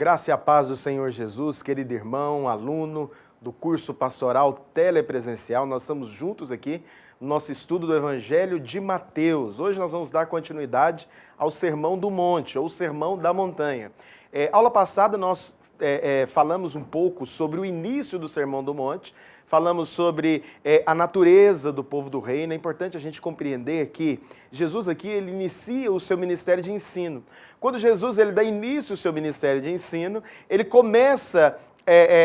Graça e a paz do Senhor Jesus, querido irmão, aluno do curso pastoral telepresencial. Nós estamos juntos aqui no nosso estudo do Evangelho de Mateus. Hoje nós vamos dar continuidade ao Sermão do Monte, ou Sermão da Montanha. Aula passada nós falamos um pouco sobre o início do Sermão do Monte, falamos sobre a natureza do povo do reino. É importante a gente compreender que Jesus aqui ele inicia o seu ministério de ensino. Quando Jesus ele dá início ao seu ministério de ensino, ele começa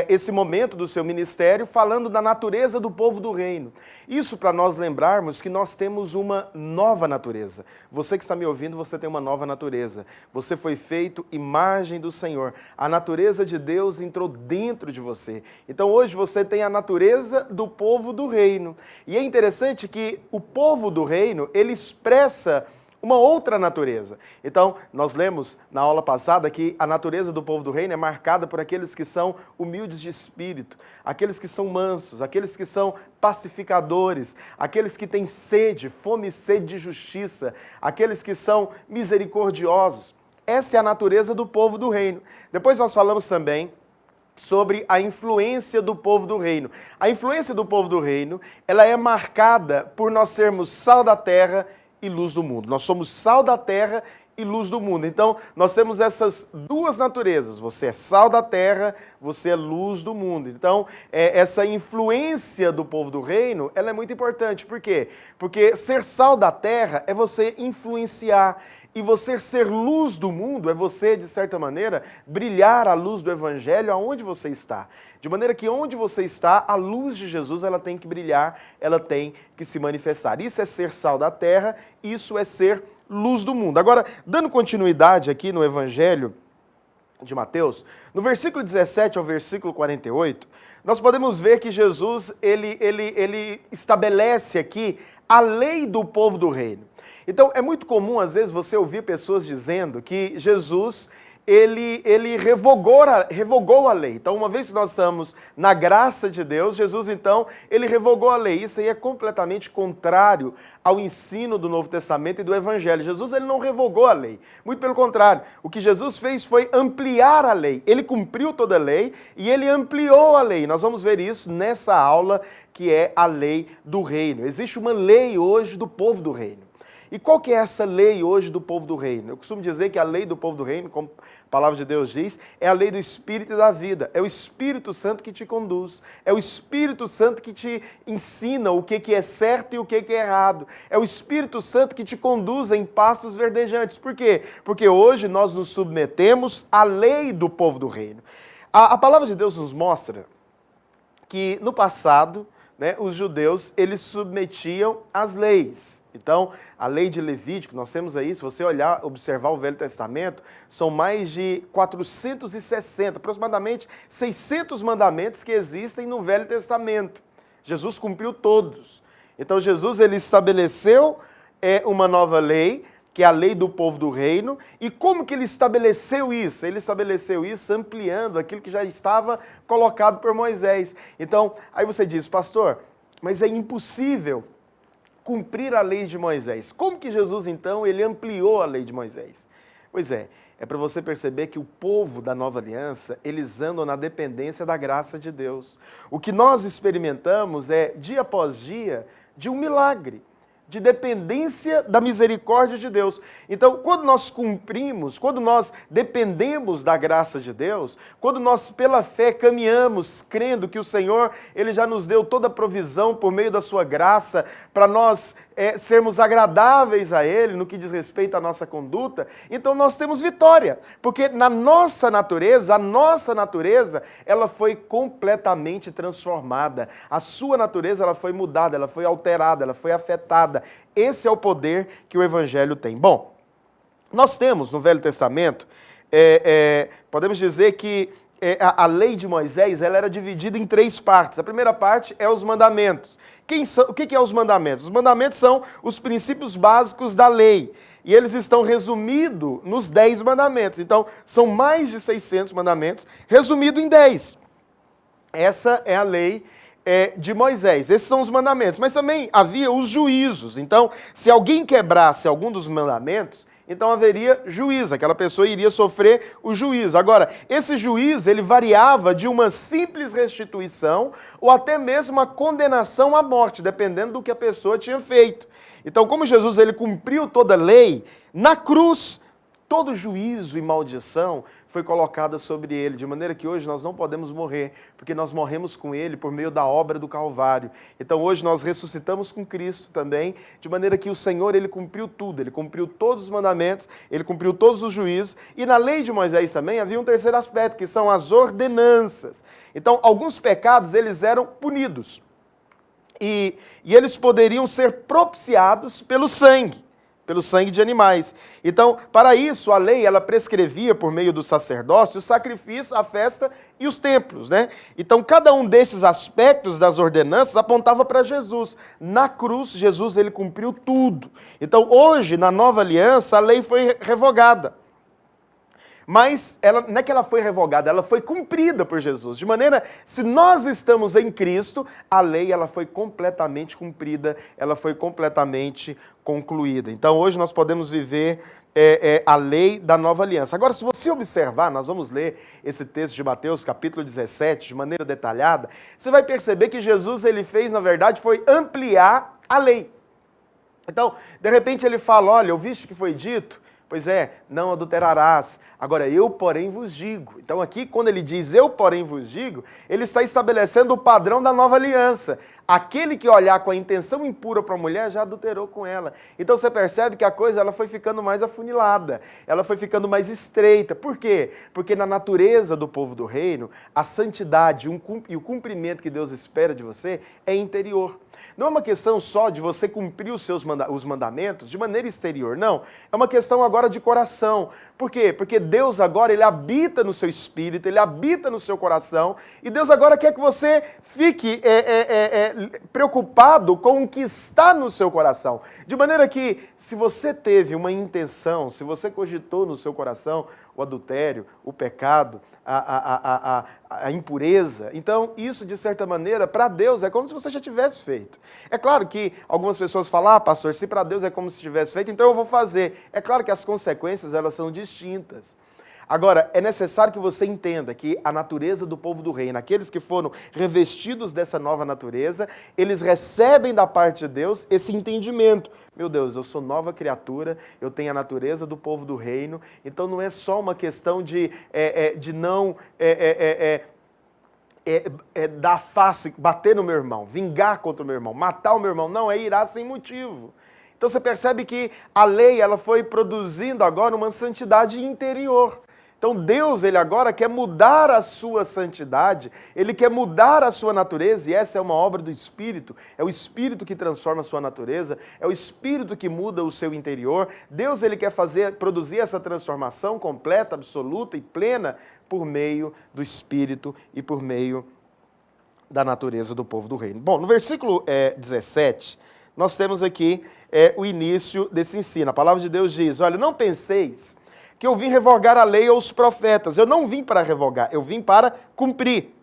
esse momento do seu ministério falando da natureza do povo do reino. Isso para nós lembrarmos que nós temos uma nova natureza. Você que está me ouvindo, você tem uma nova natureza. Você foi feito imagem do Senhor. A natureza de Deus entrou dentro de você. Então hoje você tem a natureza do povo do reino. E é interessante que o povo do reino, ele expressa uma outra natureza. Então, nós lemos na aula passada que a natureza do povo do reino é marcada por aqueles que são humildes de espírito, aqueles que são mansos, aqueles que são pacificadores, aqueles que têm sede, fome e sede de justiça, aqueles que são misericordiosos. Essa é a natureza do povo do reino. Depois nós falamos também sobre a influência do povo do reino. A influência do povo do reino, ela é marcada por nós sermos sal da terra e luz do mundo. Nós somos sal da terra e luz do mundo. Então, nós temos essas duas naturezas. Você é sal da terra, você é luz do mundo. Então, essa influência do povo do reino, ela é muito importante. Por quê? Porque ser sal da terra é você influenciar. E você ser luz do mundo é você, de certa maneira, brilhar a luz do Evangelho aonde você está. De maneira que onde você está, a luz de Jesus ela tem que brilhar, ela tem que se manifestar. Isso é ser sal da terra, isso é ser luz do mundo. Agora, dando continuidade aqui no Evangelho de Mateus, no versículo 17 ao versículo 48, nós podemos ver que Jesus ele estabelece aqui a lei do povo do reino. Então, é muito comum, às vezes, você ouvir pessoas dizendo que Jesus, ele revogou a lei. Então, uma vez que nós estamos na graça de Deus, Jesus, então, ele revogou a lei. Isso aí é completamente contrário ao ensino do Novo Testamento e do Evangelho. Jesus, ele não revogou a lei. Muito pelo contrário. O que Jesus fez foi ampliar a lei. Ele cumpriu toda a lei e ele ampliou a lei. Nós vamos ver isso nessa aula que é a lei do reino. Existe uma lei hoje do povo do reino. E qual que é essa lei hoje do povo do reino? Eu costumo dizer que a lei do povo do reino, como a palavra de Deus diz, é a lei do Espírito e da vida. É o Espírito Santo que te conduz. É o Espírito Santo que te ensina o que é certo e o que é errado. É o Espírito Santo que te conduz em pastos verdejantes. Por quê? Porque hoje nós nos submetemos à lei do povo do reino. A palavra de Deus nos mostra que no passado, os judeus, eles submetiam às leis. Então, a lei de Levítico, nós temos aí, se você olhar, observar o Velho Testamento, são mais de 460, aproximadamente 600 mandamentos que existem no Velho Testamento. Jesus cumpriu todos. Então, Jesus ele estabeleceu uma nova lei, que é a lei do povo do reino. E como que ele estabeleceu isso? Ele estabeleceu isso ampliando aquilo que já estava colocado por Moisés. Então, aí você diz, pastor, mas é impossível cumprir a lei de Moisés. Como que Jesus, então, ele ampliou a lei de Moisés? Pois é para você perceber que o povo da nova aliança, eles andam na dependência da graça de Deus. O que nós experimentamos é, dia após dia, de um milagre, de dependência da misericórdia de Deus. Então, quando nós cumprimos, quando nós dependemos da graça de Deus, quando nós pela fé caminhamos, crendo que o Senhor, ele já nos deu toda a provisão por meio da sua graça, para nós sermos agradáveis a Ele no que diz respeito à nossa conduta, então nós temos vitória, porque na nossa natureza, a nossa natureza, ela foi completamente transformada. A sua natureza, ela foi mudada, ela foi alterada, ela foi afetada. Esse é o poder que o Evangelho tem. Bom, nós temos no Velho Testamento, podemos dizer que a lei de Moisés ela era dividida em 3 partes. A primeira parte é os mandamentos. O que é os mandamentos? Os mandamentos são os princípios básicos da lei. E eles estão resumidos nos 10 mandamentos. Então, são mais de 600 mandamentos, resumido em 10. Essa é a lei de Moisés. Esses são os mandamentos. Mas também havia os juízos. Então, se alguém quebrasse algum dos mandamentos, então haveria juízo, aquela pessoa iria sofrer o juízo. Agora, esse juízo, ele variava de uma simples restituição ou até mesmo uma condenação à morte, dependendo do que a pessoa tinha feito. Então, como Jesus ele cumpriu toda a lei, na cruz, todo juízo e maldição foi colocada sobre ele, de maneira que hoje nós não podemos morrer, porque nós morremos com ele por meio da obra do Calvário. Então hoje nós ressuscitamos com Cristo também, de maneira que o Senhor ele cumpriu tudo, ele cumpriu todos os mandamentos, ele cumpriu todos os juízos, e na lei de Moisés também havia um terceiro aspecto, que são as ordenanças. Então alguns pecados eles eram punidos, e eles poderiam ser propiciados pelo sangue de animais. Então, para isso, a lei, ela prescrevia, por meio do sacerdócio, o sacrifício, a festa e os templos, né? Então, cada um desses aspectos das ordenanças apontava para Jesus. Na cruz, Jesus, ele cumpriu tudo. Então, hoje, na nova aliança, a lei foi revogada. Mas não é que ela foi revogada, ela foi cumprida por Jesus. De maneira, se nós estamos em Cristo, a lei ela foi completamente cumprida, ela foi completamente concluída. Então hoje nós podemos viver a lei da nova aliança. Agora, se você observar, nós vamos ler esse texto de Mateus, capítulo 17, de maneira detalhada, você vai perceber que Jesus ele fez, na verdade, foi ampliar a lei. Então, de repente ele fala, olha, ouviste que foi dito? Pois é, não adulterarás. Agora, eu, porém, vos digo. Então, aqui, quando ele diz eu, porém, vos digo, ele está estabelecendo o padrão da nova aliança. Aquele que olhar com a intenção impura para a mulher já adulterou com ela. Então, você percebe que a coisa ela foi ficando mais afunilada, ela foi ficando mais estreita. Por quê? Porque na natureza do povo do reino, a santidade e o cumprimento que Deus espera de você é interior. Não é uma questão só de você cumprir os mandamentos de maneira exterior, não. É uma questão agora de coração. Por quê? Porque Deus agora, ele habita no seu espírito, ele habita no seu coração, e Deus agora quer que você fique preocupado com o que está no seu coração. De maneira que, se você teve uma intenção, se você cogitou no seu coração o adultério, o pecado, a impureza, então isso, de certa maneira, para Deus é como se você já tivesse feito. É claro que algumas pessoas falam, pastor, se para Deus é como se tivesse feito, então eu vou fazer. É claro que as consequências, elas são distintas. Agora, é necessário que você entenda que a natureza do povo do reino, aqueles que foram revestidos dessa nova natureza, eles recebem da parte de Deus esse entendimento. Meu Deus, eu sou nova criatura, eu tenho a natureza do povo do reino, então não é só uma questão de não dar face, bater no meu irmão, vingar contra o meu irmão, matar o meu irmão. Não, é irar sem motivo. Então você percebe que a lei ela foi produzindo agora uma santidade interior. Então Deus, ele agora quer mudar a sua santidade, ele quer mudar a sua natureza, e essa é uma obra do Espírito, é o Espírito que transforma a sua natureza, é o Espírito que muda o seu interior. Deus, ele quer produzir essa transformação completa, absoluta e plena por meio do Espírito e por meio da natureza do povo do reino. Bom, no versículo 17, nós temos aqui o início desse ensino. A palavra de Deus diz, olha, não penseis que eu vim revogar a lei ou os profetas. Eu não vim para revogar, eu vim para cumprir.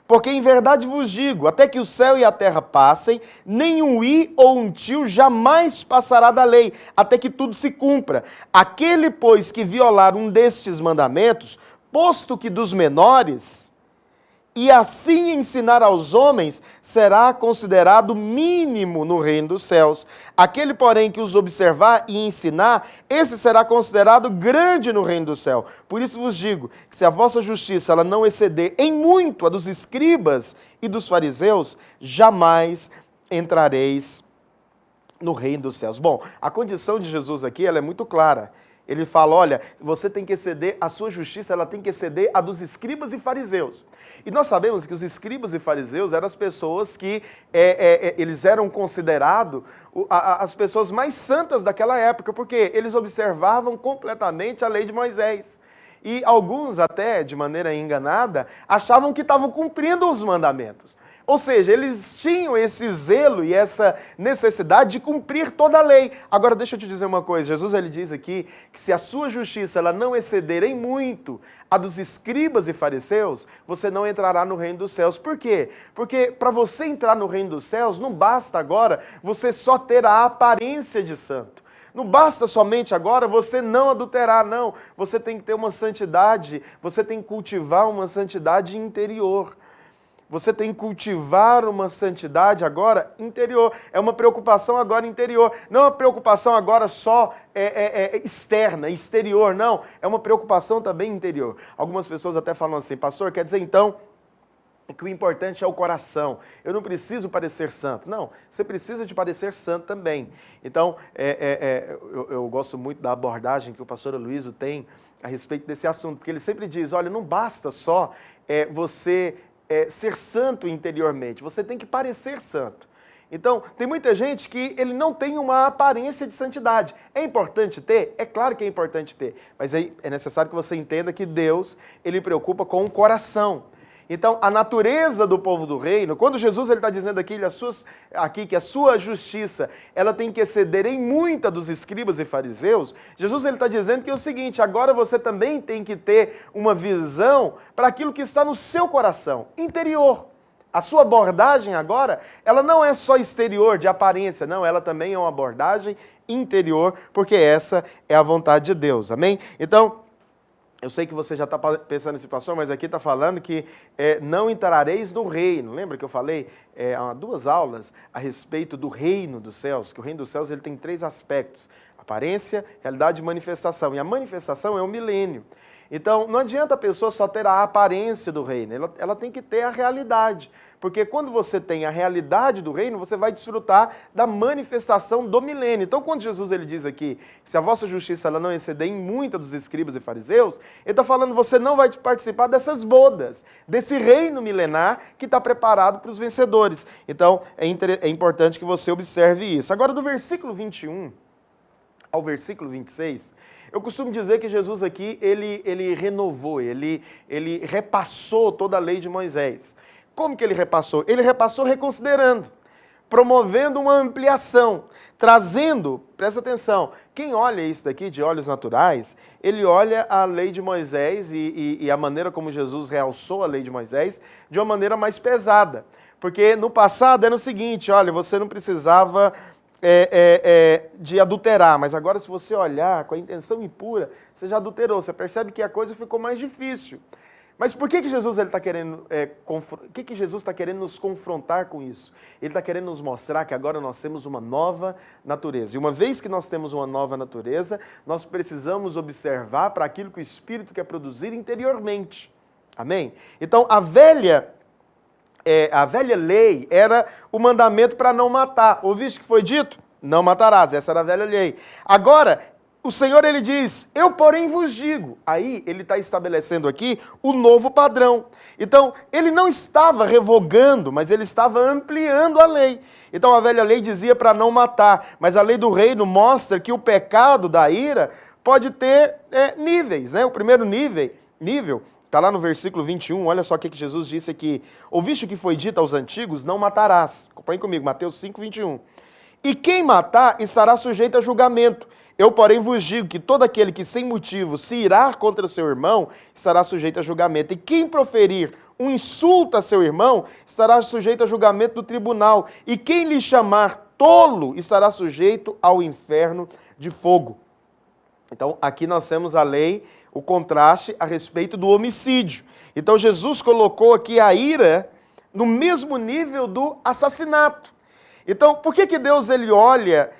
Porque em verdade vos digo, até que o céu e a terra passem, nem um i ou um tio jamais passará da lei, até que tudo se cumpra. Aquele, pois, que violar um destes mandamentos, posto que dos menores, e assim ensinar aos homens, será considerado mínimo no reino dos céus. Aquele, porém, que os observar e ensinar, esse será considerado grande no reino do céu. Por isso vos digo, que se a vossa justiça ela não exceder em muito a dos escribas e dos fariseus, jamais entrareis no reino dos céus. Bom, a condição de Jesus aqui ela é muito clara. Ele fala, olha, você tem que exceder, a sua justiça ela tem que exceder a dos escribas e fariseus. E nós sabemos que os escribas e fariseus eram as pessoas que eles eram considerados as pessoas mais santas daquela época, porque eles observavam completamente a lei de Moisés. E alguns até, de maneira enganada, achavam que estavam cumprindo os mandamentos. Ou seja, eles tinham esse zelo e essa necessidade de cumprir toda a lei. Agora, deixa eu te dizer uma coisa. Jesus ele diz aqui que se a sua justiça ela não exceder em muito a dos escribas e fariseus, você não entrará no reino dos céus. Por quê? Porque para você entrar no reino dos céus, não basta agora você só ter a aparência de santo. Não basta somente agora você não adulterar, não. Você tem que ter uma santidade, você tem que cultivar uma santidade interior. Você tem que cultivar uma santidade agora interior. É uma preocupação agora interior. Não é uma preocupação agora só externa, exterior, não. É uma preocupação também interior. Algumas pessoas até falam assim, pastor, quer dizer então que o importante é o coração. Eu não preciso parecer santo. Não, você precisa de parecer santo também. Então, eu gosto muito da abordagem que o pastor Aloysio tem a respeito desse assunto, porque ele sempre diz, olha, não basta só você ser santo interiormente, você tem que parecer santo. Então, tem muita gente que ele não tem uma aparência de santidade. É importante ter? É claro que é importante ter, mas aí é necessário que você entenda que Deus, ele preocupa com o coração. Então, a natureza do povo do reino, quando Jesus está dizendo aqui que a sua justiça ela tem que exceder em muita dos escribas e fariseus, Jesus está dizendo que é o seguinte, agora você também tem que ter uma visão para aquilo que está no seu coração, interior. A sua abordagem agora, ela não é só exterior, de aparência, não, ela também é uma abordagem interior, porque essa é a vontade de Deus, amém? Então, eu sei que você já está pensando nesse pastor, mas aqui está falando que não entrareis no reino. Lembra que eu falei há 2 aulas a respeito do reino dos céus? Que o reino dos céus ele tem 3 aspectos. Aparência, realidade e manifestação. E a manifestação é o milênio. Então, não adianta a pessoa só ter a aparência do reino, ela tem que ter a realidade. Porque quando você tem a realidade do reino, você vai desfrutar da manifestação do milênio. Então, quando Jesus ele diz aqui, se a vossa justiça ela não exceder em muita dos escribas e fariseus, ele está falando, você não vai participar dessas bodas, desse reino milenar que está preparado para os vencedores. Então, é importante que você observe isso. Agora, do versículo 21 ao versículo 26, eu costumo dizer que Jesus aqui, ele renovou, ele repassou toda a lei de Moisés. Como que ele repassou? Ele repassou reconsiderando, promovendo uma ampliação, trazendo, presta atenção, quem olha isso daqui de olhos naturais, ele olha a lei de Moisés e a maneira como Jesus realçou a lei de Moisés de uma maneira mais pesada. Porque no passado era o seguinte, olha, você não precisava de adulterar, mas agora se você olhar com a intenção impura, você já adulterou, você percebe que a coisa ficou mais difícil. Mas por que Jesus está querendo, Jesus está querendo nos confrontar com isso? Ele está querendo nos mostrar que agora nós temos uma nova natureza. E uma vez que nós temos uma nova natureza, nós precisamos observar para aquilo que o Espírito quer produzir interiormente. Amém? Então, a velha lei era o mandamento para não matar. Ouviste o que foi dito? Não matarás. Essa era a velha lei. Agora, o Senhor, ele diz, eu porém vos digo. Aí, ele está estabelecendo aqui o novo padrão. Então, ele não estava revogando, mas ele estava ampliando a lei. Então, a velha lei dizia para não matar, mas a lei do reino mostra que o pecado da ira pode ter níveis, né? O primeiro nível está lá no versículo 21, olha só o que Jesus disse aqui. Ouviste o que foi dito aos antigos, não matarás. Acompanhe comigo, Mateus 5, 21. E quem matar estará sujeito a julgamento. Eu, porém, vos digo que todo aquele que sem motivo se irá contra seu irmão estará sujeito a julgamento. E quem proferir um insulto a seu irmão estará sujeito a julgamento do tribunal. E quem lhe chamar tolo estará sujeito ao inferno de fogo. Então, aqui nós temos a lei, o contraste a respeito do homicídio. Então, Jesus colocou aqui a ira no mesmo nível do assassinato. Então, por que Deus ele olha...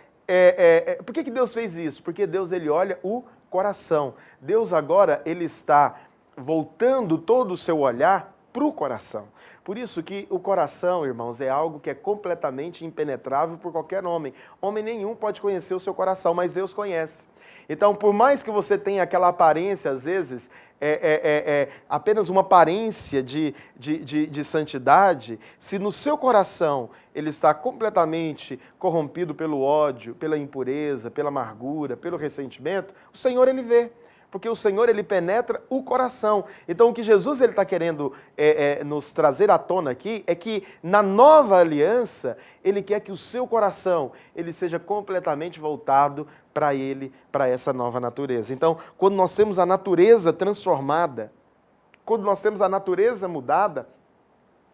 por que Deus fez isso? Porque Deus ele olha o coração. Deus agora ele está voltando todo o seu olhar para o coração. Por isso que o coração, irmãos, é algo que é completamente impenetrável por qualquer homem. Homem nenhum pode conhecer o seu coração, mas Deus conhece. Então, por mais que você tenha aquela aparência, às vezes, apenas uma aparência de santidade, se no seu coração ele está completamente corrompido pelo ódio, pela impureza, pela amargura, pelo ressentimento, o Senhor ele vê. Porque o Senhor, ele penetra o coração. Então, o que Jesus está querendo nos trazer à tona aqui é que, na nova aliança, ele quer que o seu coração ele seja completamente voltado para ele, para essa nova natureza. Então, quando nós temos a natureza transformada, quando nós temos a natureza mudada,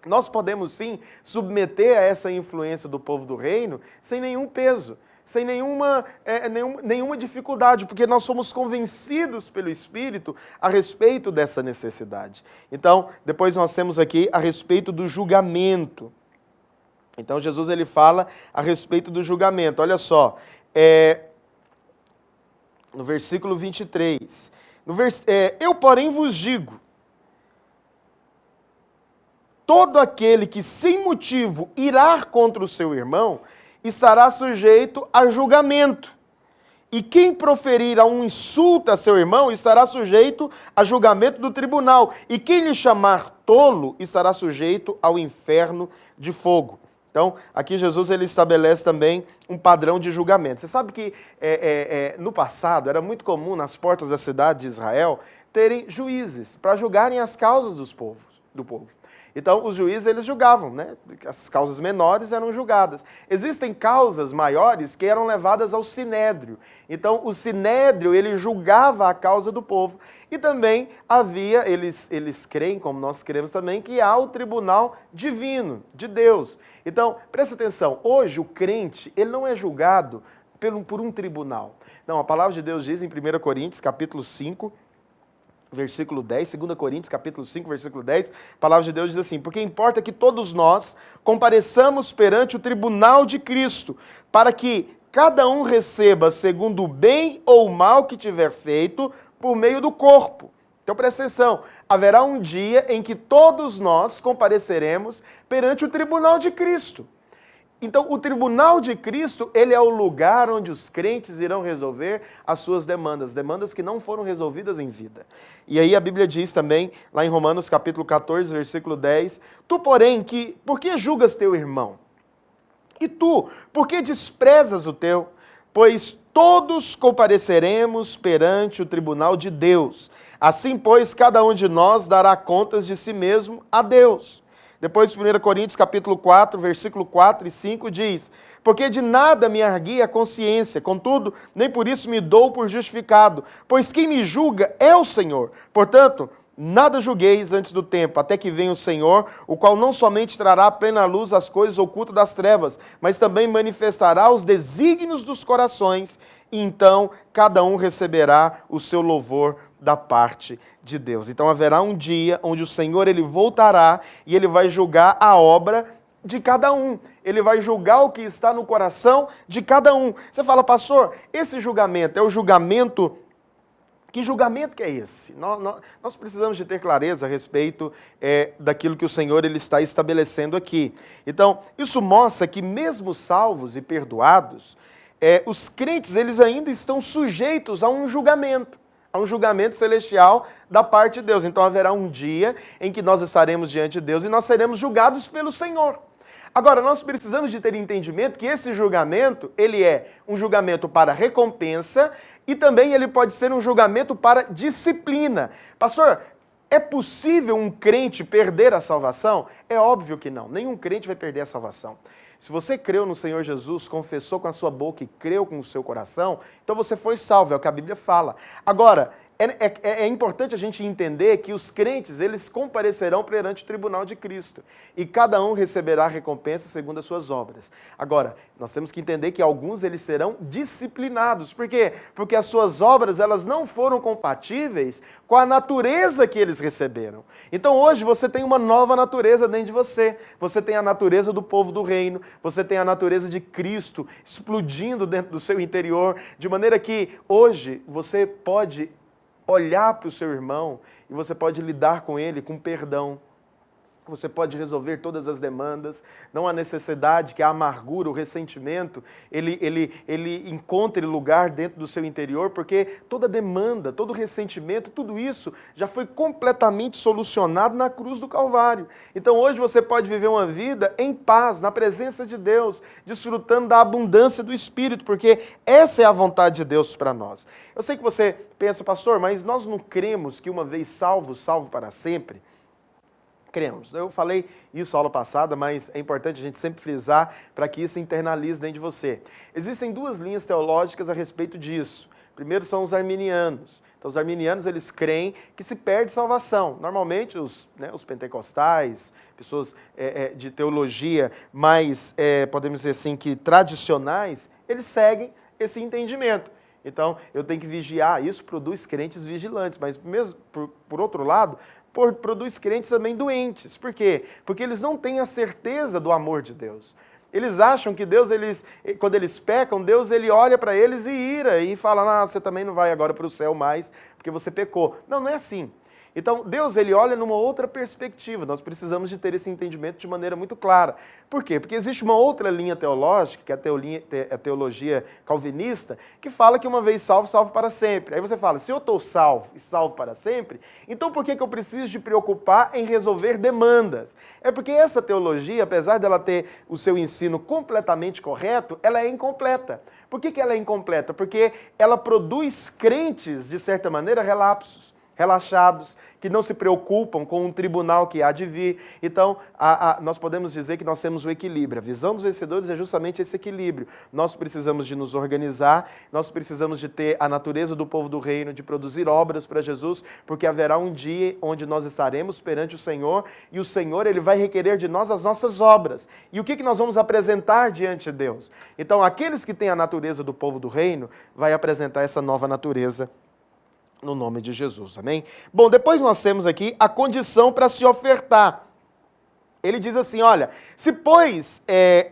nós podemos sim submeter a essa influência do povo do reino sem nenhum peso, sem nenhuma dificuldade, porque nós somos convencidos pelo Espírito a respeito dessa necessidade. Então, depois nós temos aqui a respeito do julgamento. Então, Jesus ele fala a respeito do julgamento. Olha só, no versículo 23, eu, porém, vos digo, todo aquele que sem motivo irá contra o seu irmão, estará sujeito a julgamento. E quem proferir um insulto a seu irmão, estará sujeito a julgamento do tribunal. E quem lhe chamar tolo, estará sujeito ao inferno de fogo. Então, aqui Jesus ele estabelece também um padrão de julgamento. Você sabe que no passado era muito comum nas portas da cidade de Israel terem juízes para julgarem as causas do povo. Então, os juízes, eles julgavam, né? As causas menores eram julgadas. Existem causas maiores que eram levadas ao sinédrio. Então, o sinédrio, ele julgava a causa do povo. E também havia, eles creem, como nós cremos também, que há o tribunal divino, de Deus. Então, presta atenção, hoje o crente, ele não é julgado por um tribunal. Não, a palavra de Deus diz em 1 Coríntios, capítulo 5, versículo 10, 2 Coríntios, capítulo 5, versículo 10, a palavra de Deus diz assim: porque importa que todos nós compareçamos perante o tribunal de Cristo, para que cada um receba segundo o bem ou o mal que tiver feito por meio do corpo. Então presta atenção, haverá um dia em que todos nós compareceremos perante o tribunal de Cristo. Então, o tribunal de Cristo, ele é o lugar onde os crentes irão resolver as suas demandas que não foram resolvidas em vida. E aí a Bíblia diz também, lá em Romanos capítulo 14, versículo 10, tu, porém, por que julgas teu irmão? E tu, por que desprezas o teu? Pois todos compareceremos perante o tribunal de Deus. Assim, pois, cada um de nós dará contas de si mesmo a Deus. Depois, 1 Coríntios, capítulo 4, versículo 4 e 5, diz: porque de nada me argui a consciência, contudo, nem por isso me dou por justificado, pois quem me julga é o Senhor. Portanto, nada julgueis antes do tempo, até que venha o Senhor, o qual não somente trará à plena luz as coisas ocultas das trevas, mas também manifestará os desígnios dos corações, e então cada um receberá o seu louvor da parte de Deus. Então haverá um dia onde o Senhor ele voltará e ele vai julgar a obra de cada um. Ele vai julgar o que está no coração de cada um. Você fala, pastor, esse julgamento é o julgamento... Que julgamento que é esse? Nós precisamos de ter clareza a respeito daquilo que o Senhor ele está estabelecendo aqui. Então, isso mostra que mesmo salvos e perdoados, os crentes eles ainda estão sujeitos a um julgamento celestial da parte de Deus. Então haverá um dia em que nós estaremos diante de Deus e nós seremos julgados pelo Senhor. Agora, nós precisamos de ter entendimento que esse julgamento, ele é um julgamento para recompensa e também ele pode ser um julgamento para disciplina. Pastor, é possível um crente perder a salvação? É óbvio que não. Nenhum crente vai perder a salvação. Se você creu no Senhor Jesus, confessou com a sua boca e creu com o seu coração, então você foi salvo, é o que a Bíblia fala. Agora, é importante a gente entender que os crentes, eles comparecerão perante o tribunal de Cristo. E cada um receberá a recompensa segundo as suas obras. Agora, nós temos que entender que alguns, eles serão disciplinados. Por quê? Porque as suas obras, elas não foram compatíveis com a natureza que eles receberam. Então hoje você tem uma nova natureza dentro de você. Você tem a natureza do povo do reino. Você tem a natureza de Cristo explodindo dentro do seu interior. De maneira que hoje você pode olhar para o seu irmão e você pode lidar com ele com perdão. Você pode resolver todas as demandas. Não há necessidade que a amargura, o ressentimento, ele encontre lugar dentro do seu interior, porque toda demanda, todo ressentimento, tudo isso já foi completamente solucionado na cruz do Calvário. Então hoje você pode viver uma vida em paz, na presença de Deus, desfrutando da abundância do Espírito, porque essa é a vontade de Deus para nós. Eu sei que você pensa, pastor, mas nós não cremos que uma vez salvo, salvo para sempre? Cremos. Eu falei isso aula passada, mas é importante a gente sempre frisar para que isso internalize dentro de você. Existem duas linhas teológicas a respeito disso. Primeiro são os arminianos. Então, os arminianos, eles creem que se perde salvação. Normalmente, os pentecostais, pessoas de teologia mais, podemos dizer assim, que tradicionais, eles seguem esse entendimento. Então, eu tenho que vigiar, isso produz crentes vigilantes, mas mesmo por outro lado, produz crentes também doentes. Por quê? Porque eles não têm a certeza do amor de Deus. Eles acham que Deus, quando eles pecam, Deus ele olha para eles e ira, e fala, você também não vai agora para o céu mais, porque você pecou. Não é assim. Então, Deus ele olha numa outra perspectiva. Nós precisamos de ter esse entendimento de maneira muito clara. Por quê? Porque existe uma outra linha teológica, que é a teologia calvinista, que fala que uma vez salvo, salvo para sempre. Aí você fala, se eu estou salvo e salvo para sempre, então por que eu preciso de preocupar em resolver demandas? É porque essa teologia, apesar dela ter o seu ensino completamente correto, ela é incompleta. Por que ela é incompleta? Porque ela produz crentes, de certa maneira, relapsos, relaxados, que não se preocupam com um tribunal que há de vir. Então, nós podemos dizer que nós temos o equilíbrio. A visão dos vencedores é justamente esse equilíbrio. Nós precisamos de nos organizar, nós precisamos de ter a natureza do povo do reino, de produzir obras para Jesus, porque haverá um dia onde nós estaremos perante o Senhor, e o Senhor ele vai requerer de nós as nossas obras. E o que nós vamos apresentar diante de Deus? Então, aqueles que têm a natureza do povo do reino, vai apresentar essa nova natureza no nome de Jesus, amém? Bom, depois nós temos aqui a condição para se ofertar. Ele diz assim, olha, se pois,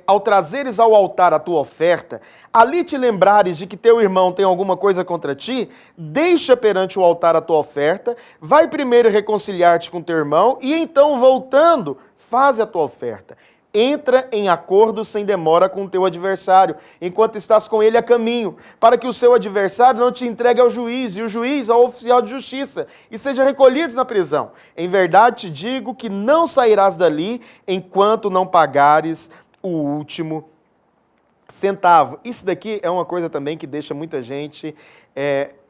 ao trazeres ao altar a tua oferta, ali te lembrares de que teu irmão tem alguma coisa contra ti, deixa perante o altar a tua oferta, vai primeiro reconciliar-te com teu irmão, e então, voltando, faz a tua oferta. Entra em acordo sem demora com o teu adversário, enquanto estás com ele a caminho, para que o seu adversário não te entregue ao juiz, e o juiz ao oficial de justiça, e sejam recolhidos na prisão. Em verdade te digo que não sairás dali, enquanto não pagares o último centavo. Isso daqui é uma coisa também que deixa muita gente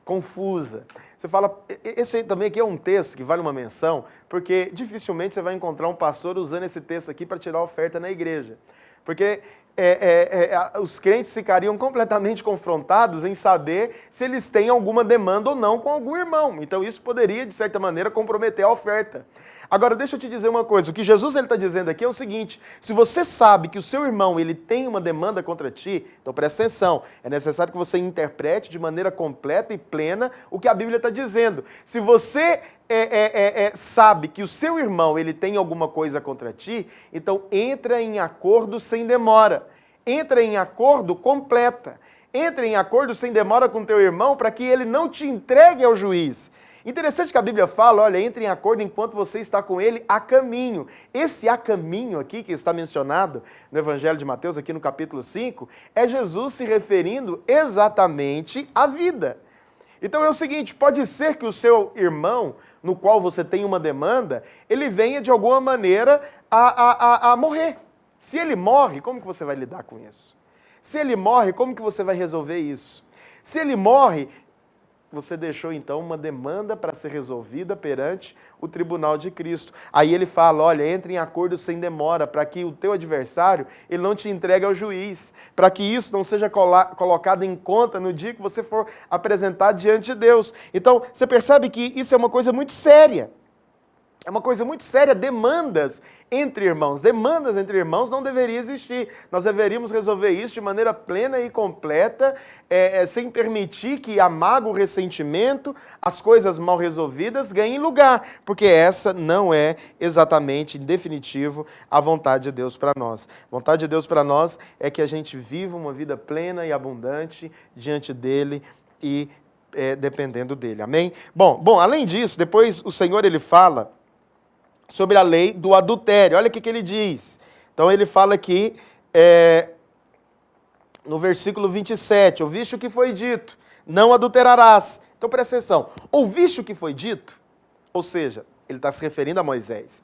confusa. Você fala, esse também aqui é um texto que vale uma menção, porque dificilmente você vai encontrar um pastor usando esse texto aqui para tirar oferta na igreja. Porque os crentes ficariam completamente confrontados em saber se eles têm alguma demanda ou não com algum irmão. Então isso poderia, de certa maneira, comprometer a oferta. Agora, deixa eu te dizer uma coisa, o que Jesus está dizendo aqui é o seguinte, se você sabe que o seu irmão ele tem uma demanda contra ti, então presta atenção, é necessário que você interprete de maneira completa e plena o que a Bíblia está dizendo. Se você sabe que o seu irmão ele tem alguma coisa contra ti, então entra em acordo sem demora, entra em acordo completa, entra em acordo sem demora com teu irmão para que ele não te entregue ao juiz. Interessante que a Bíblia fala, olha, entre em acordo enquanto você está com ele a caminho. Esse a caminho aqui, que está mencionado no Evangelho de Mateus, aqui no capítulo 5, é Jesus se referindo exatamente à vida. Então é o seguinte, pode ser que o seu irmão, no qual você tem uma demanda, ele venha de alguma maneira a morrer. Se ele morre, como que você vai lidar com isso? Se ele morre, como que você vai resolver isso? Se ele morre, você deixou então uma demanda para ser resolvida perante o tribunal de Cristo. Aí ele fala, olha, entre em acordo sem demora, para que o teu adversário ele não te entregue ao juiz, para que isso não seja colocado em conta no dia que você for apresentar diante de Deus. Então, você percebe que isso é uma coisa muito séria. É uma coisa muito séria, demandas entre irmãos. Demandas entre irmãos não deveria existir. Nós deveríamos resolver isso de maneira plena e completa, sem permitir que a mágoa, o ressentimento, as coisas mal resolvidas ganhem lugar, porque essa não é exatamente, em definitivo, a vontade de Deus para nós. A vontade de Deus para nós é que a gente viva uma vida plena e abundante diante dele e dependendo dele. Amém? Bom, além disso, depois o Senhor ele fala sobre a lei do adultério. Olha o que ele diz. Então ele fala aqui, no versículo 27, ouviste o que foi dito, não adulterarás. Então presta atenção, ouviste o que foi dito? Ou seja, ele está se referindo a Moisés.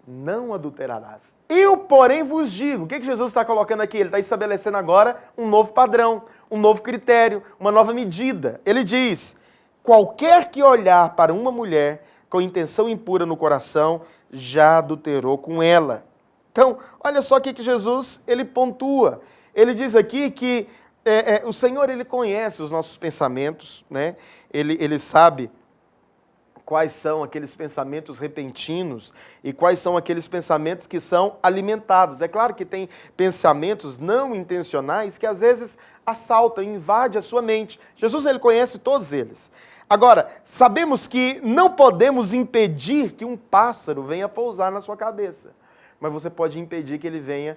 Não adulterarás. Eu, porém, vos digo. O que Jesus está colocando aqui? Ele está estabelecendo agora um novo padrão, um novo critério, uma nova medida. Ele diz, qualquer que olhar para uma mulher com intenção impura no coração, já adulterou com ela. Então, olha só o que Jesus ele pontua. Ele diz aqui que o Senhor ele conhece os nossos pensamentos, né? Ele sabe quais são aqueles pensamentos repentinos e quais são aqueles pensamentos que são alimentados. É claro que tem pensamentos não intencionais que às vezes assaltam, invadem a sua mente. Jesus, ele conhece todos eles. Agora, sabemos que não podemos impedir que um pássaro venha pousar na sua cabeça, mas você pode impedir que ele venha,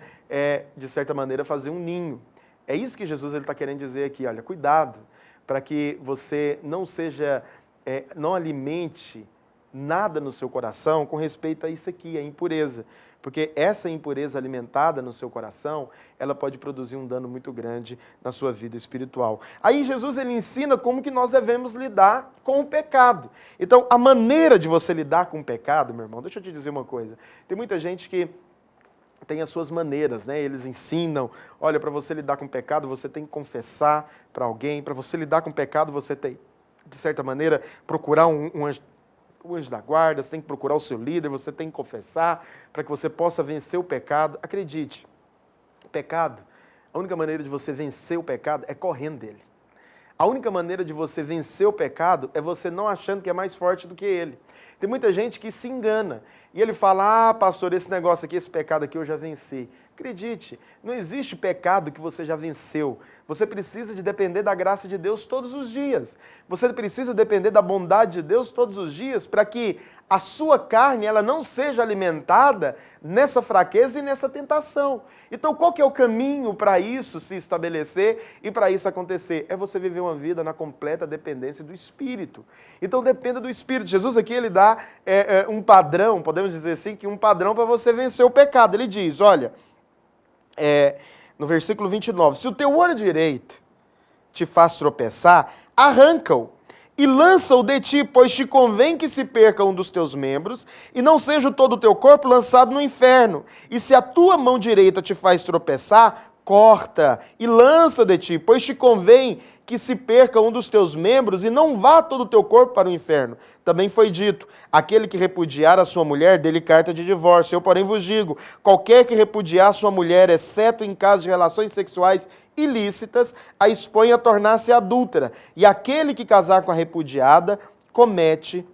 de certa maneira, fazer um ninho. É isso que Jesus está querendo dizer aqui, olha, cuidado, para que você não seja, não alimente nada no seu coração com respeito a isso aqui, a impureza. Porque essa impureza alimentada no seu coração, ela pode produzir um dano muito grande na sua vida espiritual. Aí Jesus, ele ensina como que nós devemos lidar com o pecado. Então, a maneira de você lidar com o pecado, meu irmão, deixa eu te dizer uma coisa. Tem muita gente que tem as suas maneiras, né? Eles ensinam, olha, para você lidar com o pecado, você tem que confessar para alguém. Para você lidar com o pecado, você tem, de certa maneira, procurar o anjo da guarda, você tem que procurar o seu líder, você tem que confessar para que você possa vencer o pecado. Acredite, o pecado, a única maneira de você vencer o pecado é correndo dele. A única maneira de você vencer o pecado é você não achando que é mais forte do que ele. Tem muita gente que se engana e ele fala, pastor, esse negócio aqui, esse pecado aqui eu já venci. Acredite, não existe pecado que você já venceu. Você precisa de depender da graça de Deus todos os dias. Você precisa depender da bondade de Deus todos os dias para que a sua carne ela não seja alimentada nessa fraqueza e nessa tentação. Então, qual que é o caminho para isso se estabelecer e para isso acontecer? É você viver uma vida na completa dependência do Espírito. Então, dependa do Espírito. Jesus aqui, ele dá um padrão, podemos dizer assim, que um padrão para você vencer o pecado. Ele diz, olha, no versículo 29, se o teu olho direito te faz tropeçar, arranca-o e lança-o de ti, pois te convém que se perca um dos teus membros e não seja todo o teu corpo lançado no inferno. E se a tua mão direita te faz tropeçar, corta e lança de ti, pois te convém que se perca um dos teus membros e não vá todo o teu corpo para o inferno. Também foi dito, aquele que repudiar a sua mulher, dê-lhe carta de divórcio. Eu, porém, vos digo, qualquer que repudiar a sua mulher, exceto em caso de relações sexuais ilícitas, a expõe a tornar-se adúltera. E aquele que casar com a repudiada, comete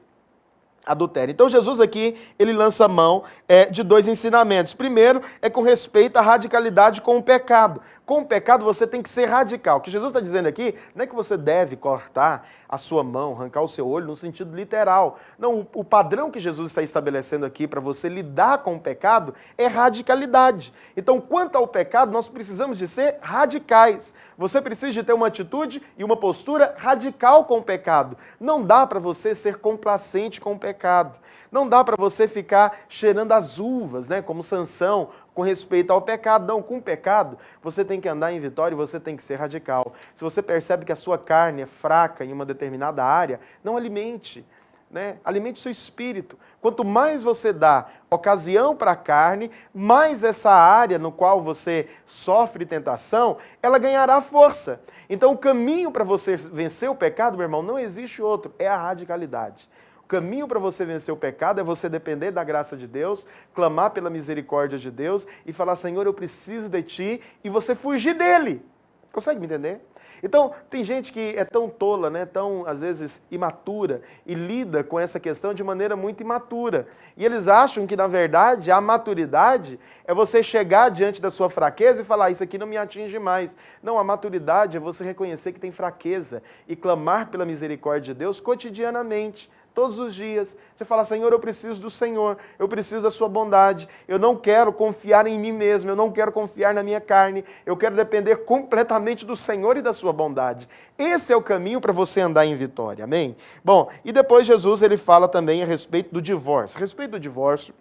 adultério. Então Jesus aqui, ele lança mão de dois ensinamentos. Primeiro, é com respeito à radicalidade com o pecado. Com o pecado você tem que ser radical. O que Jesus está dizendo aqui não é que você deve cortar a sua mão, arrancar o seu olho no sentido literal. Não, o padrão que Jesus está estabelecendo aqui para você lidar com o pecado é radicalidade. Então, quanto ao pecado, nós precisamos de ser radicais. Você precisa de ter uma atitude e uma postura radical com o pecado. Não dá para você ser complacente com o pecado. Não dá para você ficar cheirando as uvas, né, como Sansão, com respeito ao pecado. Não, com o pecado, você tem que andar em vitória e você tem que ser radical. Se você percebe que a sua carne é fraca em uma determinada área, não alimente, né? Alimente o seu espírito. Quanto mais você dá ocasião para a carne, mais essa área no qual você sofre tentação, ela ganhará força. Então, o caminho para você vencer o pecado, meu irmão, não existe outro, é a radicalidade. O caminho para você vencer o pecado é você depender da graça de Deus, clamar pela misericórdia de Deus e falar, Senhor, eu preciso de Ti, e você fugir dele. Consegue me entender? Então, tem gente que é tão tola, né, tão, às vezes, imatura, e lida com essa questão de maneira muito imatura. E eles acham que, na verdade, a maturidade é você chegar diante da sua fraqueza e falar, isso aqui não me atinge mais. Não, a maturidade é você reconhecer que tem fraqueza e clamar pela misericórdia de Deus cotidianamente. Todos os dias, você fala, Senhor, eu preciso do Senhor, eu preciso da sua bondade, eu não quero confiar em mim mesmo, eu não quero confiar na minha carne, eu quero depender completamente do Senhor e da sua bondade. Esse é o caminho para você andar em vitória, amém? Bom, e depois Jesus, ele fala também a respeito do divórcio. A respeito do divórcio,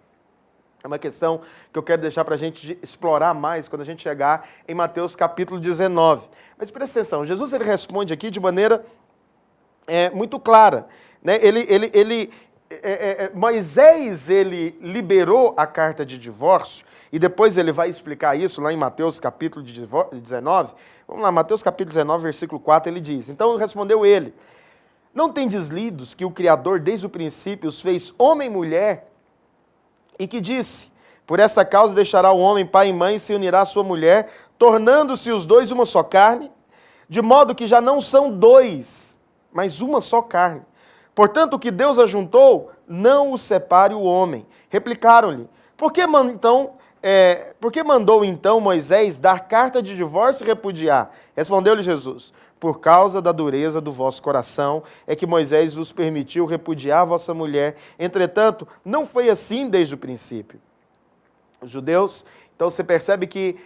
é uma questão que eu quero deixar para a gente explorar mais quando a gente chegar em Mateus capítulo 19. Mas presta atenção, Jesus ele responde aqui de maneira muito clara. Né? Moisés ele liberou a carta de divórcio e depois ele vai explicar isso lá em Mateus capítulo 19. Vamos lá, Mateus capítulo 19, versículo 4, ele diz, então respondeu ele, não tendes lidos que o Criador desde o princípio os fez homem e mulher e que disse, por essa causa deixará o homem pai e mãe e se unirá à sua mulher, tornando-se os dois uma só carne, de modo que já não são dois, mas uma só carne. Portanto, o que Deus ajuntou, não o separe o homem. Replicaram-lhe, por que mandou então Moisés dar carta de divórcio e repudiar? Respondeu-lhe Jesus, por causa da dureza do vosso coração, é que Moisés vos permitiu repudiar vossa mulher. Entretanto, não foi assim desde o princípio. Os judeus, então você percebe que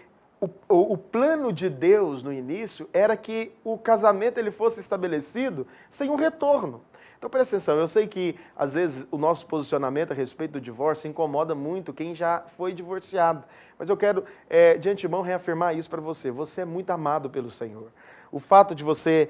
o plano de Deus no início era que o casamento ele fosse estabelecido sem um retorno. Então presta atenção, eu sei que às vezes o nosso posicionamento a respeito do divórcio incomoda muito quem já foi divorciado, mas eu quero de antemão reafirmar isso para você. Você é muito amado pelo Senhor. O fato de você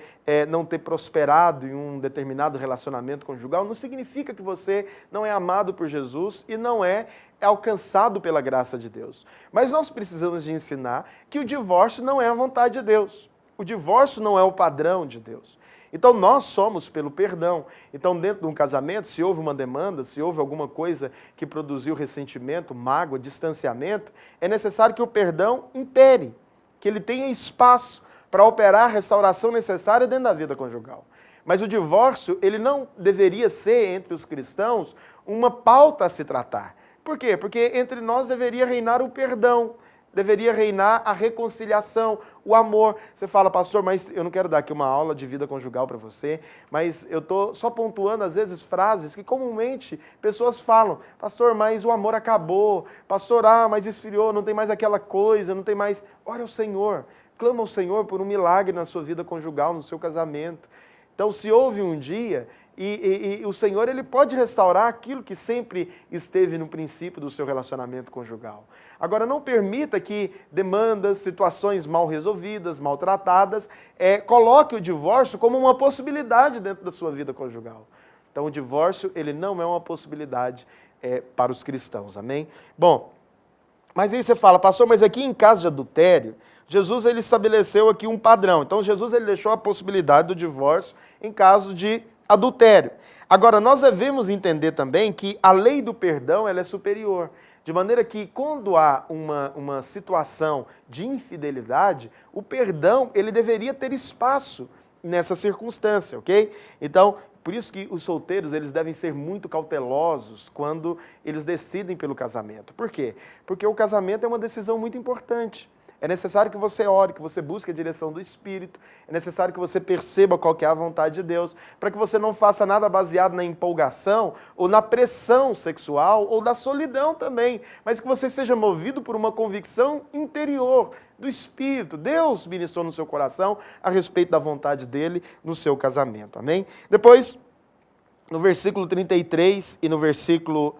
não ter prosperado em um determinado relacionamento conjugal não significa que você não é amado por Jesus e não é alcançado pela graça de Deus. Mas nós precisamos de ensinar que o divórcio não é a vontade de Deus. O divórcio não é o padrão de Deus. Então nós somos pelo perdão. Então dentro de um casamento, se houve uma demanda, se houve alguma coisa que produziu ressentimento, mágoa, distanciamento, é necessário que o perdão impere, que ele tenha espaço para operar a restauração necessária dentro da vida conjugal. Mas o divórcio, ele não deveria ser, entre os cristãos, uma pauta a se tratar. Por quê? Porque entre nós deveria reinar o perdão, deveria reinar a reconciliação, o amor. Você fala, pastor, mas eu não quero dar aqui uma aula de vida conjugal para você, mas eu estou só pontuando, às vezes, frases que comumente pessoas falam. Pastor, mas o amor acabou. Pastor, mas esfriou, não tem mais aquela coisa, não tem mais... Ora ao Senhor, clama ao Senhor por um milagre na sua vida conjugal, no seu casamento. Então, se houve um dia, e o Senhor ele pode restaurar aquilo que sempre esteve no princípio do seu relacionamento conjugal. Agora, não permita que demandas, situações mal resolvidas, maltratadas, coloque o divórcio como uma possibilidade dentro da sua vida conjugal. Então, o divórcio ele não é uma possibilidade para os cristãos, amém? Bom, mas aí você fala, pastor, mas aqui em caso de adultério, Jesus ele estabeleceu aqui um padrão. Então, Jesus ele deixou a possibilidade do divórcio em caso de adultério. Agora, nós devemos entender também que a lei do perdão ela é superior. De maneira que, quando há uma situação de infidelidade, o perdão ele deveria ter espaço nessa circunstância, ok? Então, por isso que os solteiros eles devem ser muito cautelosos quando eles decidem pelo casamento. Por quê? Porque o casamento é uma decisão muito importante. É necessário que você ore, que você busque a direção do Espírito. É necessário que você perceba qual que é a vontade de Deus, para que você não faça nada baseado na empolgação ou na pressão sexual ou da solidão também, mas que você seja movido por uma convicção interior do Espírito. Deus ministrou no seu coração a respeito da vontade dele no seu casamento. Amém? Depois, no versículo 33 e no versículo,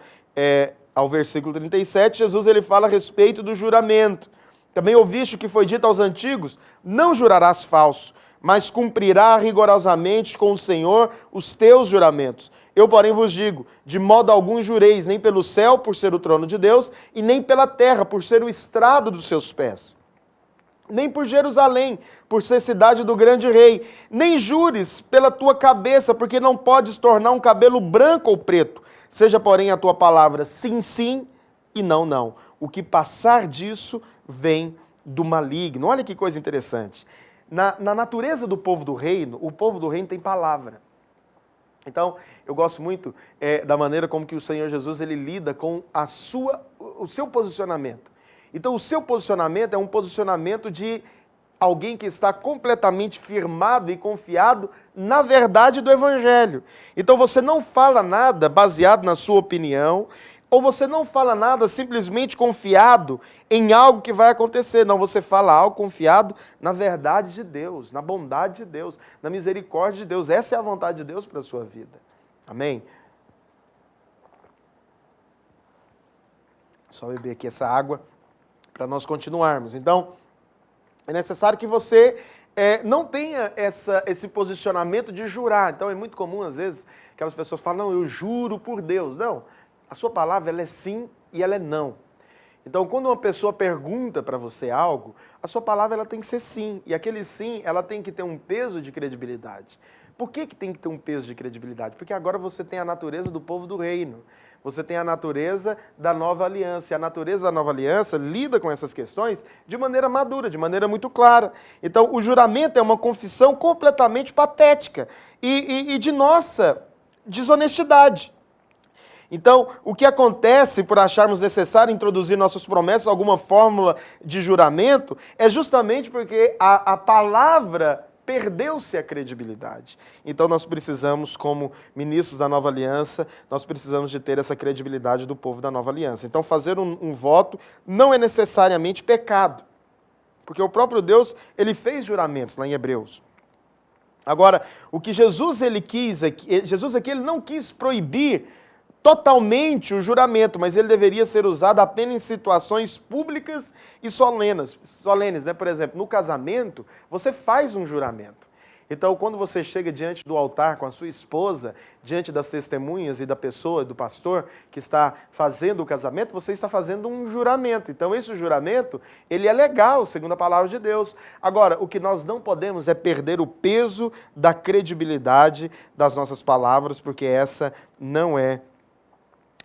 ao versículo 37, Jesus ele fala a respeito do juramento. Também ouviste o que foi dito aos antigos, não jurarás falso, mas cumprirá rigorosamente com o Senhor os teus juramentos. Eu, porém, vos digo, de modo algum jureis, nem pelo céu, por ser o trono de Deus, e nem pela terra, por ser o estrado dos seus pés. Nem por Jerusalém, por ser cidade do grande rei. Nem jures pela tua cabeça, porque não podes tornar um cabelo branco ou preto. Seja, porém, a tua palavra sim, sim, e não, não. O que passar disso vem do maligno. Olha que coisa interessante. Na natureza do povo do reino, o povo do reino tem palavra. Então, eu gosto muito da maneira como que o Senhor Jesus ele lida com o seu posicionamento. Então, o seu posicionamento é um posicionamento de alguém que está completamente firmado e confiado na verdade do Evangelho. Então, você não fala nada baseado na sua opinião, ou você não fala nada simplesmente confiado em algo que vai acontecer. Não, você fala algo confiado na verdade de Deus, na bondade de Deus, na misericórdia de Deus. Essa é a vontade de Deus para a sua vida. Amém? Só beber aqui essa água para nós continuarmos. Então, é necessário que você não tenha esse posicionamento de jurar. Então, é muito comum, às vezes, aquelas pessoas falam, não, eu juro por Deus. Não. A sua palavra ela é sim e ela é não. Então, quando uma pessoa pergunta para você algo, a sua palavra ela tem que ser sim. E aquele sim, ela tem que ter um peso de credibilidade. Por que tem que ter um peso de credibilidade? Porque agora você tem a natureza do povo do reino. Você tem a natureza da nova aliança. E a natureza da nova aliança lida com essas questões de maneira madura, de maneira muito clara. Então, o juramento é uma confissão completamente patética e de nossa desonestidade. Então, o que acontece por acharmos necessário introduzir nossas promessas, alguma fórmula de juramento, é justamente porque a palavra perdeu-se a credibilidade. Então, nós precisamos, como ministros da Nova Aliança, nós precisamos de ter essa credibilidade do povo da Nova Aliança. Então, fazer um voto não é necessariamente pecado, porque o próprio Deus, ele fez juramentos lá em Hebreus. Agora, o que Jesus aqui ele não quis proibir totalmente o juramento, mas ele deveria ser usado apenas em situações públicas e solenes, né? Por exemplo, no casamento, você faz um juramento. Então, quando você chega diante do altar com a sua esposa, diante das testemunhas e da pessoa, do pastor que está fazendo o casamento, você está fazendo um juramento. Então, esse juramento, ele é legal, segundo a palavra de Deus. Agora, o que nós não podemos é perder o peso da credibilidade das nossas palavras, porque essa não é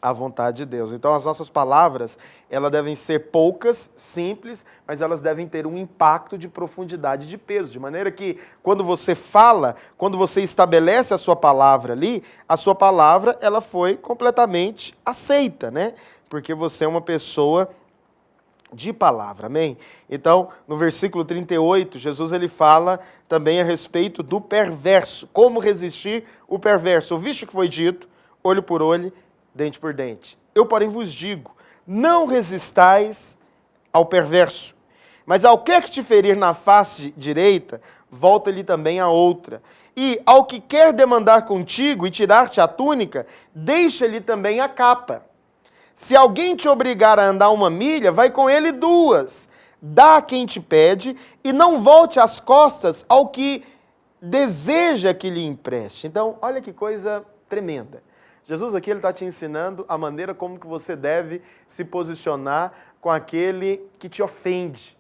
a vontade de Deus. Então, as nossas palavras, elas devem ser poucas, simples, mas elas devem ter um impacto de profundidade, de peso, de maneira que, quando você fala, quando você estabelece a sua palavra ali, a sua palavra, ela foi completamente aceita, né? Porque você é uma pessoa de palavra, amém? Então, no versículo 38, Jesus ele fala também a respeito do perverso, como resistir o perverso. Ouviste o que foi dito, olho por olho, dente por dente. Eu, porém, vos digo, não resistais ao perverso, mas ao que te ferir na face direita, volta-lhe também a outra. E ao que quer demandar contigo e tirar-te a túnica, deixa-lhe também a capa. Se alguém te obrigar a andar 1 milha, vai com ele 2. Dá a quem te pede e não volte as costas ao que deseja que lhe empreste. Então, olha que coisa tremenda. Jesus aqui está te ensinando a maneira como que você deve se posicionar com aquele que te ofende,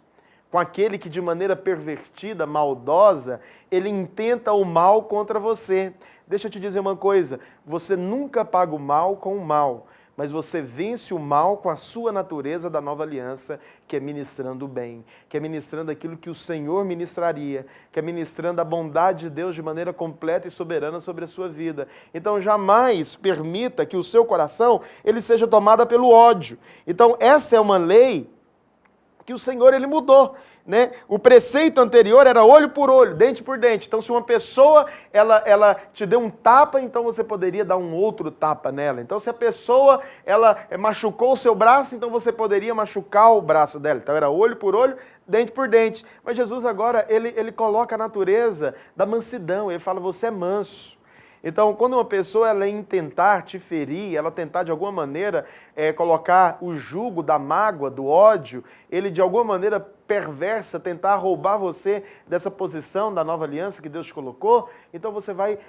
com aquele que de maneira pervertida, maldosa, ele intenta o mal contra você. Deixa eu te dizer uma coisa, você nunca paga o mal com o mal, mas você vence o mal com a sua natureza da nova aliança, que é ministrando o bem, que é ministrando aquilo que o Senhor ministraria, que é ministrando a bondade de Deus de maneira completa e soberana sobre a sua vida. Então, jamais permita que o seu coração ele seja tomado pelo ódio. Então, essa é uma lei que o Senhor ele mudou, né? O preceito anterior era olho por olho, dente por dente. Então, se uma pessoa ela te deu um tapa, então você poderia dar um outro tapa nela. Então, se a pessoa ela machucou o seu braço, então você poderia machucar o braço dela. Então, era olho por olho, dente por dente. Mas Jesus agora ele coloca a natureza da mansidão. Ele fala: você é manso. Então, quando uma pessoa ela intentar te ferir, ela tentar de alguma maneira colocar o jugo da mágoa, do ódio, ele de alguma maneira perversa tentar roubar você dessa posição da nova aliança que Deus te colocou, então você vai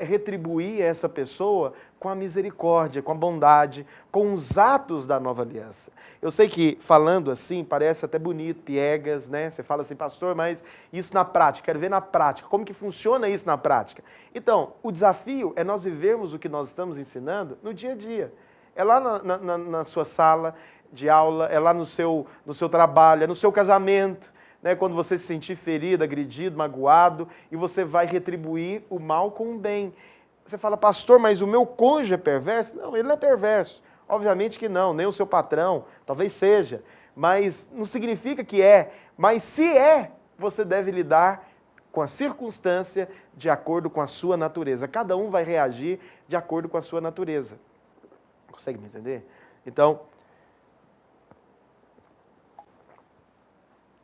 retribuir essa pessoa com a misericórdia, com a bondade, com os atos da nova aliança. Eu sei que falando assim parece até bonito, piegas, né? Você fala assim: pastor, mas isso na prática, quero ver na prática, como que funciona isso na prática? Então, o desafio é nós vivermos o que nós estamos ensinando no dia a dia. É lá na sua sala de aula, é lá no seu trabalho, é no seu casamento, né? Quando você se sentir ferido, agredido, magoado, e você vai retribuir o mal com o bem. Você fala: pastor, mas o meu cônjuge é perverso? Não, ele não é perverso. Obviamente que não, nem o seu patrão, talvez seja, mas não significa que é. Mas se é, você deve lidar com a circunstância de acordo com a sua natureza. Cada um vai reagir de acordo com a sua natureza. Consegue me entender? Então,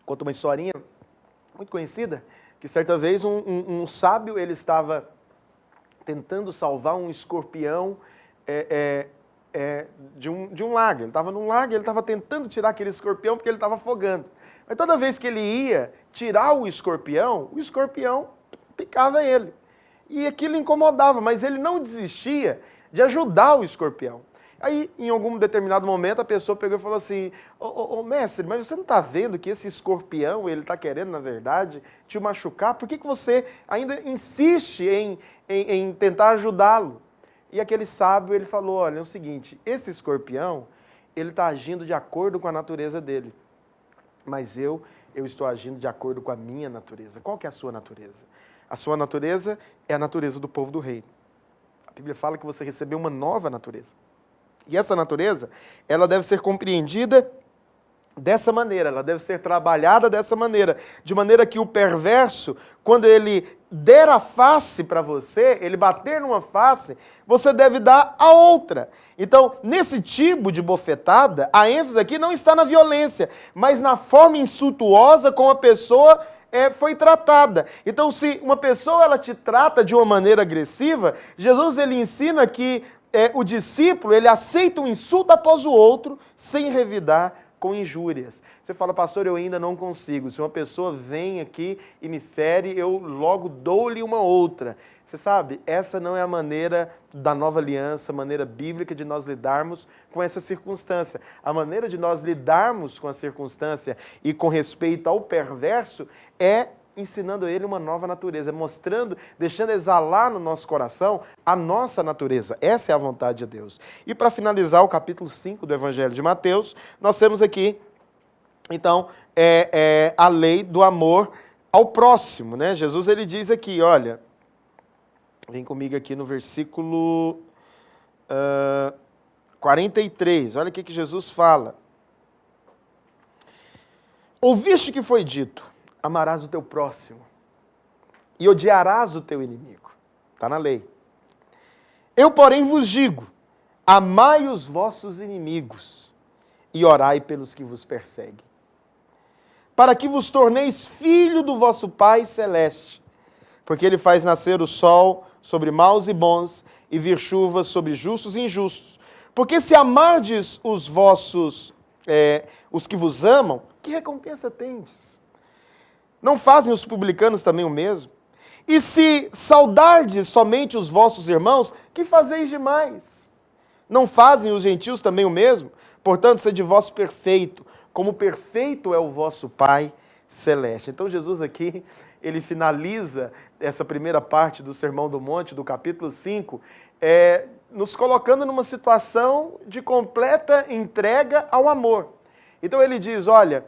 conta uma historinha muito conhecida, que certa vez um sábio ele estava tentando salvar um escorpião de um lago. Ele estava num lago e ele estava tentando tirar aquele escorpião porque ele estava afogando. Mas toda vez que ele ia tirar o escorpião picava ele. E aquilo incomodava, mas ele não desistia de ajudar o escorpião. Aí, em algum determinado momento, a pessoa pegou e falou assim: ô mestre, mas você não está vendo que esse escorpião, ele está querendo, na verdade, te machucar? Por que você ainda insiste em tentar ajudá-lo? E aquele sábio, ele falou: olha, é o seguinte, esse escorpião, ele está agindo de acordo com a natureza dele, mas eu estou agindo de acordo com a minha natureza. Qual que é a sua natureza? A sua natureza é a natureza do povo do reino. Bíblia fala que você recebeu uma nova natureza. E essa natureza, ela deve ser compreendida dessa maneira, ela deve ser trabalhada dessa maneira, de maneira que o perverso, quando ele der a face para você, ele bater numa face, você deve dar a outra. Então, nesse tipo de bofetada, a ênfase aqui não está na violência, mas na forma insultuosa como a pessoa foi tratada. Então, se uma pessoa ela te trata de uma maneira agressiva, Jesus ele ensina que o discípulo ele aceita um insulto após o outro, sem revidar com injúrias. Você fala, pastor, eu ainda não consigo. Se uma pessoa vem aqui e me fere, eu logo dou-lhe uma outra. Você sabe, essa não é a maneira da nova aliança, a maneira bíblica de nós lidarmos com essa circunstância. A maneira de nós lidarmos com a circunstância e com respeito ao perverso é ensinando ele uma nova natureza, mostrando, deixando exalar no nosso coração a nossa natureza. Essa é a vontade de Deus. E para finalizar o capítulo 5 do Evangelho de Mateus, nós temos aqui, então, a lei do amor ao próximo, né? Jesus ele diz aqui, olha, vem comigo aqui no versículo 43, olha o que Jesus fala. Ouviste que foi dito, amarás o teu próximo e odiarás o teu inimigo. Está na lei. Eu, porém, vos digo, amai os vossos inimigos e orai pelos que vos perseguem, para que vos torneis filho do vosso Pai Celeste, porque Ele faz nascer o sol sobre maus e bons e vir chuva sobre justos e injustos. Porque se amardes os vossos, os que vos amam, que recompensa tendes? Não fazem os publicanos também o mesmo? E se saudardes somente os vossos irmãos, que fazeis demais? Não fazem os gentios também o mesmo? Portanto, sede vós perfeito, como perfeito é o vosso Pai Celeste. Então Jesus aqui, ele finaliza essa primeira parte do Sermão do Monte, do capítulo 5, nos colocando numa situação de completa entrega ao amor. Então ele diz, olha,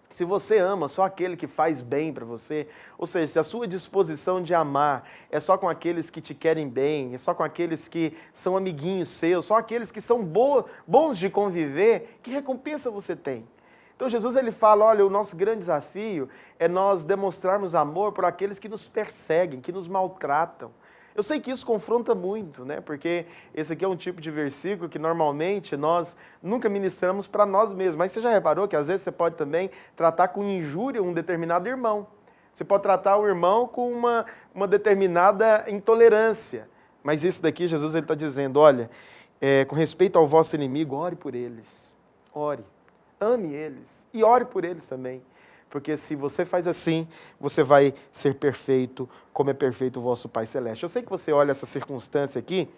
se você ama só aquele que faz bem para você, ou seja, se a sua disposição de amar é só com aqueles que te querem bem, é só com aqueles que são amiguinhos seus, só aqueles que são bons de conviver, que recompensa você tem? Então Jesus ele fala, olha, o nosso grande desafio é nós demonstrarmos amor por aqueles que nos perseguem, que nos maltratam. Eu sei que isso confronta muito, né? Porque esse aqui é um tipo de versículo que normalmente nós nunca ministramos para nós mesmos. Mas você já reparou que às vezes você pode também tratar com injúria um determinado irmão. Você pode tratar o irmão com uma determinada intolerância. Mas isso daqui, Jesus está dizendo, olha, com respeito ao vosso inimigo, ore por eles. Ore. Ame eles. E ore por eles também. Porque se você faz assim, você vai ser perfeito, como é perfeito o vosso Pai Celeste. Eu sei que você olha essa circunstância aqui,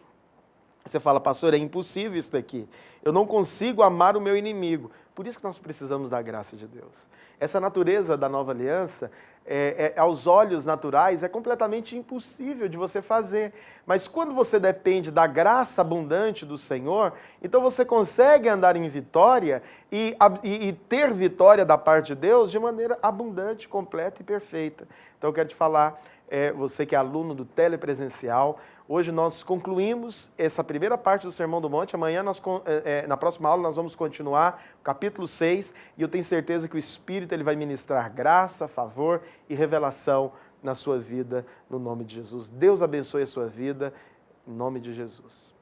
você fala, pastor, é impossível isso daqui. Eu não consigo amar o meu inimigo. Por isso que nós precisamos da graça de Deus. Essa natureza da nova aliança, aos olhos naturais, é completamente impossível de você fazer. Mas quando você depende da graça abundante do Senhor, então você consegue andar em vitória e ter vitória da parte de Deus de maneira abundante, completa e perfeita. Então eu quero te falar, você que é aluno do telepresencial, hoje nós concluímos essa primeira parte do Sermão do Monte. Amanhã, na próxima aula, nós vamos continuar o capítulo 6 e eu tenho certeza que o Espírito ele vai ministrar graça, favor e revelação na sua vida, no nome de Jesus. Deus abençoe a sua vida, em nome de Jesus.